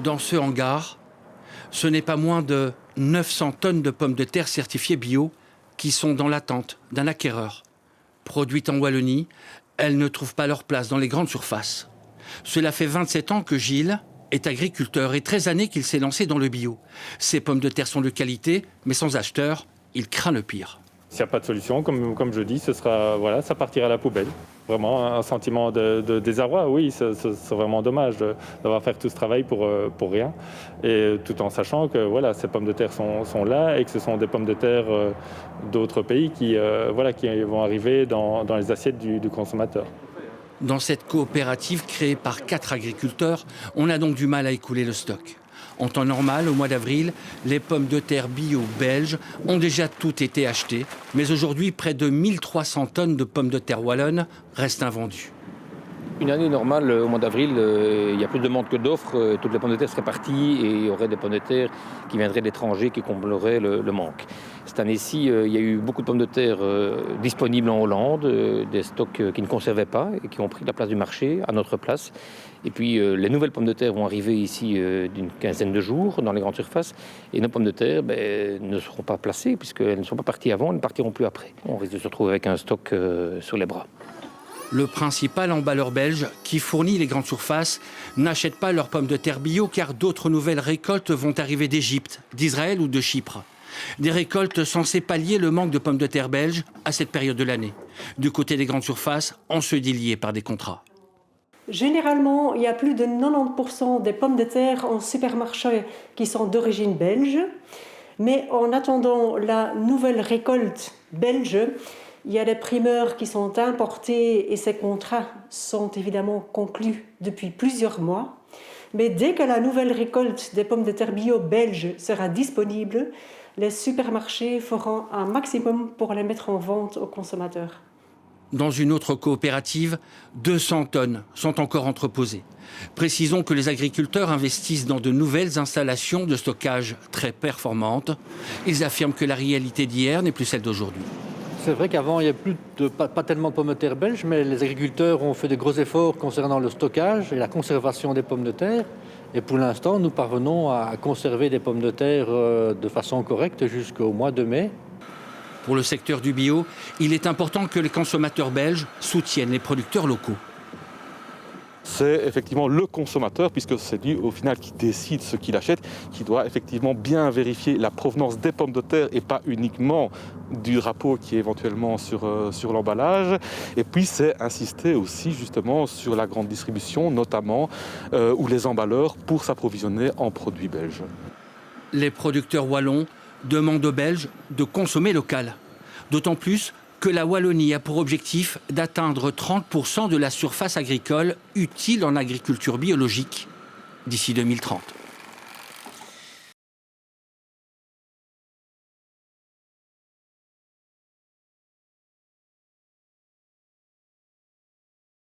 Dans ce hangar, ce n'est pas moins de 900 tonnes de pommes de terre certifiées bio qui sont dans l'attente d'un acquéreur. Produites en Wallonie, elles ne trouvent pas leur place dans les grandes surfaces. Cela fait 27 ans que Gilles est agriculteur et 13 années qu'il s'est lancé dans le bio. Ces pommes de terre sont de qualité, mais sans acheteur, il craint le pire. S'il n'y a pas de solution, comme je dis, ça partira à la poubelle. Vraiment un sentiment de désarroi, oui, c'est vraiment dommage d'avoir fait tout ce travail pour rien. Et tout en sachant que ces pommes de terre sont là et que ce sont des pommes de terre d'autres pays qui vont arriver dans les assiettes du consommateur. Dans cette coopérative créée par 4 agriculteurs, on a donc du mal à écouler le stock. En temps normal, au mois d'avril, les pommes de terre bio belges ont déjà toutes été achetées. Mais aujourd'hui, près de 1300 tonnes de pommes de terre wallonnes restent invendues. Une année normale, au mois d'avril, il y a plus de demandes que d'offres. Toutes les pommes de terre seraient parties et il y aurait des pommes de terre qui viendraient d'étrangers qui combleraient le manque. Cette année-ci, il y a eu beaucoup de pommes de terre disponibles en Hollande, des stocks qui ne conservaient pas et qui ont pris la place du marché à notre place. Et puis les nouvelles pommes de terre vont arriver ici d'une quinzaine de jours dans les grandes surfaces. Et nos pommes de terre ne seront pas placées puisqu'elles ne sont pas parties avant, elles ne partiront plus après. On risque de se retrouver avec un stock sur les bras. Le principal emballeur belge qui fournit les grandes surfaces n'achète pas leurs pommes de terre bio car d'autres nouvelles récoltes vont arriver d'Égypte, d'Israël ou de Chypre. Des récoltes censées pallier le manque de pommes de terre belges à cette période de l'année. Du côté des grandes surfaces, on se dit lié par des contrats. Généralement, il y a plus de 90% des pommes de terre en supermarché qui sont d'origine belge. Mais en attendant la nouvelle récolte belge, il y a des primeurs qui sont importés et ces contrats sont évidemment conclus depuis plusieurs mois. Mais dès que la nouvelle récolte des pommes de terre bio belges sera disponible, les supermarchés feront un maximum pour les mettre en vente aux consommateurs. Dans une autre coopérative, 200 tonnes sont encore entreposées. Précisons que les agriculteurs investissent dans de nouvelles installations de stockage très performantes. Ils affirment que la réalité d'hier n'est plus celle d'aujourd'hui. C'est vrai qu'avant, il n'y a pas tellement de pommes de terre belges, mais les agriculteurs ont fait de gros efforts concernant le stockage et la conservation des pommes de terre. Et pour l'instant, nous parvenons à conserver des pommes de terre de façon correcte jusqu'au mois de mai. Pour le secteur du bio, il est important que les consommateurs belges soutiennent les producteurs locaux. C'est effectivement le consommateur, puisque c'est lui au final qui décide ce qu'il achète, qui doit effectivement bien vérifier la provenance des pommes de terre et pas uniquement du drapeau qui est éventuellement sur l'emballage. Et puis c'est insister aussi justement sur la grande distribution, notamment ou les emballeurs pour s'approvisionner en produits belges. Les producteurs wallons demandent aux Belges de consommer local. D'autant plus que la Wallonie a pour objectif d'atteindre 30% de la surface agricole utile en agriculture biologique d'ici 2030.